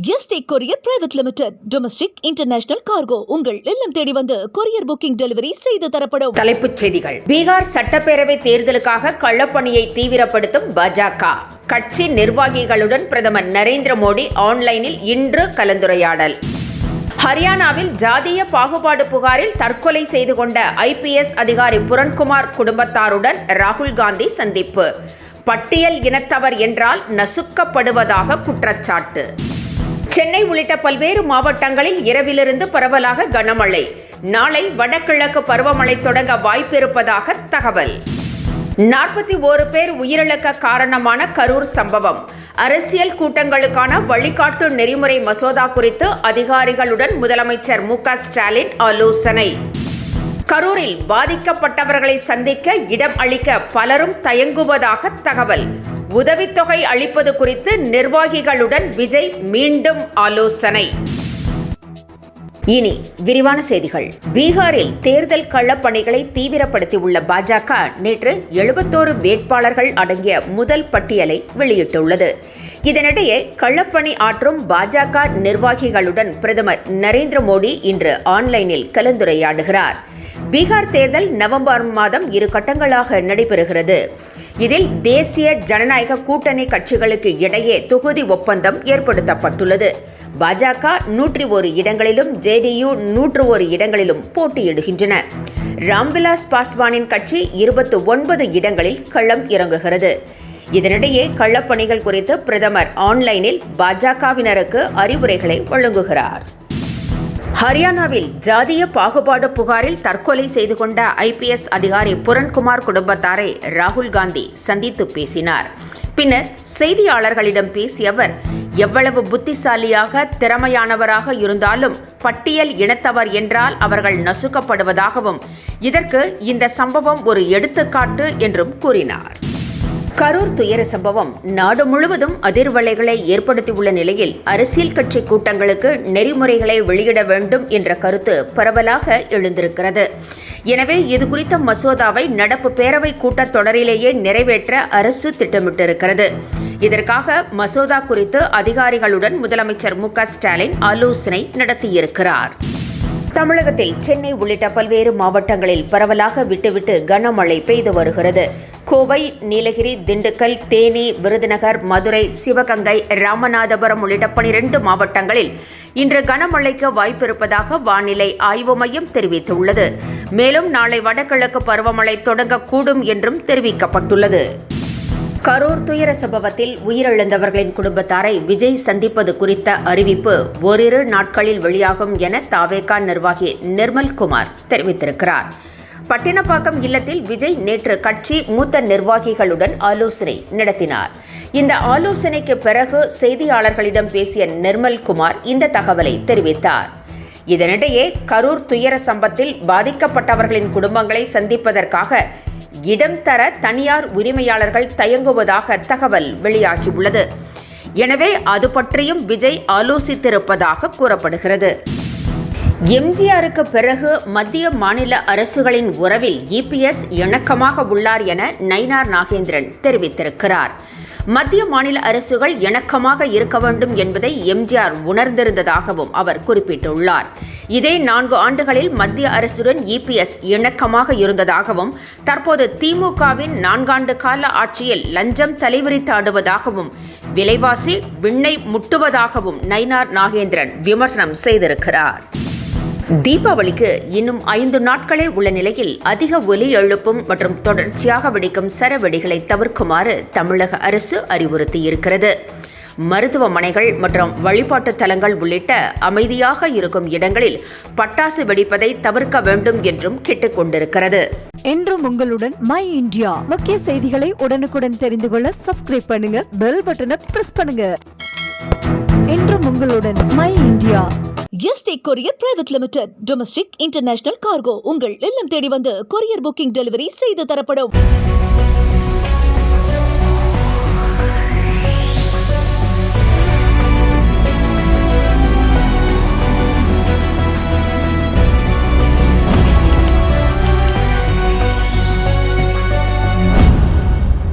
Yesterday courier private limited. Domestic international cargo உங்கள் இல்லம் தேடி வந்து கொரியர் புக்கிங் டெலிவரி செய்து தரப்படும். தலைப்புச் செய்திகள். பீகார் சட்டப்பேரவை தேர்தலுக்காக களப்பணியை தீவிரப்படுத்தும் பாஜக. கட்சி நிர்வாகிகளுடன் பிரதமர் நரேந்திர மோடி ஆன்லைனில் இன்று கலந்துரையாடல். ஹரியானாவில் ஜாதிய பாகுபாடு புகாரில் தற்கொலை செய்து கொண்ட IPS அதிகாரி புரண்குமார் குடும்பத்தாருடன் ராகுல் காந்தி சந்திப்பு. பட்டியல் இனத்தவர் என்றால் நசுக்கப்படுவதாக குற்றச்சாட்டு. சென்னை உள்ளிட்ட பல்வேறு மாவட்டங்களில் இரவிலிருந்து பரவலாக கனமழை. நாளை வடகிழக்கு பருவமழை தொடங்க வாய்ப்பிருப்பதாக தகவல். 41 பேர் உயிரிழக்க காரணமான கரூர் சம்பவம். அரசியல் கூட்டங்களுக்கான வழிகாட்டு நெறிமுறை மசோதா குறித்து அதிகாரிகளுடன் முதலமைச்சர் MK ஸ்டாலின் ஆலோசனை. கரூரில் பாதிக்கப்பட்டவர்களை சந்திக்க இடம் அளிக்க பலரும் தயங்குவதாக தகவல். உதவித்தொகை அளிப்பது குறித்து நிர்வாகிகளுடன் விஜய் மீண்டும் ஆலோசனை. இனி விரிவான செய்திகள். பீகாரில் தேர்தல் களப்பணிகளை தீவிரப்படுத்தியுள்ள பாஜக நேற்று 71 வேட்பாளர்கள் அடங்கிய முதல் பட்டியலை வெளியிட்டுள்ளது. இதனிடையே களப்பணி ஆற்றும் பாஜக நிர்வாகிகளுடன் பிரதமர் நரேந்திர மோடி இன்று ஆன்லைனில் கலந்துரையாடுகிறார். பீகார் தேர்தல் நவம்பர் மாதம் 2 கட்டங்களாக நடைபெறுகிறது. இதில் தேசிய ஜனநாயக கூட்டணி கட்சிகளுக்கு இடையே தொகுதி ஒப்பந்தம் ஏற்படுத்தப்பட்டுள்ளது. பாஜக 101 இடங்களிலும் JDU 101 இடங்களிலும் போட்டியிடுகின்றன. ராம்விலாஸ் பாஸ்வானின் கட்சி 29 இடங்களில் களம் இறங்குகிறது. இதனிடையே களப்பணிகள் குறித்து பிரதமர் ஆன்லைனில் பாஜகவினருக்கு அறிவுரைகளை வழங்குகிறார். ஹரியானாவில் ஜாதிய பாகுபாடு புகாரில் தற்கொலை செய்து கொண்ட IPS அதிகாரி புரண்குமார் குடும்பத்தாரை ராகுல் காந்தி சந்தித்து பேசினார். பின்னர் செய்தியாளர்களிடம் பேசிய அவர், எவ்வளவு புத்திசாலியாக திறமையானவராக இருந்தாலும் பட்டியல் இனத்தவர் என்றால் அவர்கள் நசுக்கப்படுவதாகவும் இதற்கு இந்த சம்பவம் ஒரு எடுத்துக்காட்டு என்றும் கூறினார். கரூர் துயர சம்பவம் நாடு முழுவதும் அதிர்வலைகளை ஏற்படுத்தியுள்ள நிலையில் அரசியல் கட்சி கூட்டங்களுக்கு நெறிமுறைகளை வெளியிட வேண்டும் என்ற கருத்து பரவலாக எழுந்திருக்கிறது. எனவே இதுகுறித்த மசோதாவை நடப்பு பேரவை கூட்டத்தொடரிலேயே நிறைவேற்ற அரசு திட்டமிட்டிருக்கிறது. இதற்காக மசோதா குறித்து அதிகாரிகளுடன் முதலமைச்சர் MK ஸ்டாலின் ஆலோசனை நடத்தியிருக்கிறார். தமிழகத்தில் சென்னை உள்ளிட்ட பல்வேறு மாவட்டங்களில் பரவலாக விட்டுவிட்டு கனமழை பெய்து வருகிறது. கோவை, நீலகிரி, திண்டுக்கல், தேனி, விருதுநகர், மதுரை, சிவகங்கை, ராமநாதபுரம் உள்ளிட்ட 12 மாவட்டங்களில் இன்று கனமழைக்கு வாய்ப்பிருப்பதாக வானிலை ஆய்வு மையம் தெரிவித்துள்ளது. மேலும் நாளை வடகிழக்கு பருவமழை தொடங்கக்கூடும் என்றும் தெரிவிக்கப்பட்டுள்ளது. கரூர் துயர சம்பவத்தில் உயிரிழந்தவர்களின் குடும்பத்தாரை விஜய் சந்திப்பது குறித்த அறிவிப்பு ஓரிரு நாட்களில் வெளியாகும் என தவேகா நிர்வாகி நிர்மல்குமார் தெரிவித்திருக்கிறார். பட்டினப்பாக்கம் இல்லத்தில் விஜய் நேற்று கட்சி மூத்த நிர்வாகிகளுடன் ஆலோசனை நடத்தினார். இந்த ஆலோசனைக்கு பிறகு செய்தியாளர்களிடம் பேசிய நிர்மல்குமார் இந்த தகவலை தெரிவித்தார். இதனிடையே கரூர் துயர சம்பவத்தில் பாதிக்கப்பட்டவர்களின் குடும்பங்களை சந்திப்பதற்காக இடம் தர தனியார் உரிமையாளர்கள் தயங்குவதாக தகவல் வெளியாகியுள்ளது. எனவே அது பற்றியும் விஜய் ஆலோசித்திருப்பதாக கூறப்படுகிறது. எம்ஜிஆருக்கு பிறகு மத்திய மாநில அரசுகளின் உறவில் EPS இணக்கமாக உள்ளார் என நயினார் நாகேந்திரன் தெரிவித்திருக்கிறார். மத்திய மாநில அரசுகள் இணக்கமாக இருக்க வேண்டும் என்பதை எம்ஜிஆர் உணர்ந்திருந்ததாகவும் அவர் குறிப்பிட்டுள்ளார். இதே 4 ஆண்டுகளில் மத்திய அரசுடன் EPS இணக்கமாக இருந்ததாகவும் தற்போது திமுகவின் 4 ஆண்டு கால ஆட்சியில் லஞ்சம் தலைவிரித்தாடுவதாகவும் விலைவாசி விண்ணை முட்டுவதாகவும் நயினார் நாகேந்திரன் விமர்சனம் செய்திருக்கிறார். தீபாவளிக்கு இன்னும் 5 நாட்களே உள்ள நிலையில் அதிக ஒலி எழுப்பும் மற்றும் தொடர்ச்சியாக வெடிக்கும் சரவெடிகளை தவிர்க்குமாறு தமிழக அரசு அறிவுறுத்தியிருக்கிறது. மருத்துவமனைகள் மற்றும் வழிபாட்டு தலங்கள் உள்ளிட்ட அமைதியாக இருக்கும் இடங்களில் பட்டாசு வெடிப்பதை தவிர்க்க வேண்டும் என்றும் கேட்டுக்கொண்டிருக்கிறது. என்றும் உங்களுடன் மை இந்தியா. முக்கிய செய்திகளை உடனுக்குடன் தெரிந்து கொள்ள சப்ஸ்கிரைப் பண்ணுங்க, பெல் பட்டனை பிரஸ் பண்ணுங்க. என்றும் உங்களுடன் my India. Yesterday courier private limited. Domestic international cargo உங்கள் இல்லம் தேடி வந்து கொரியர் புக்கிங் டெலிவரி செய்து தரப்படும்.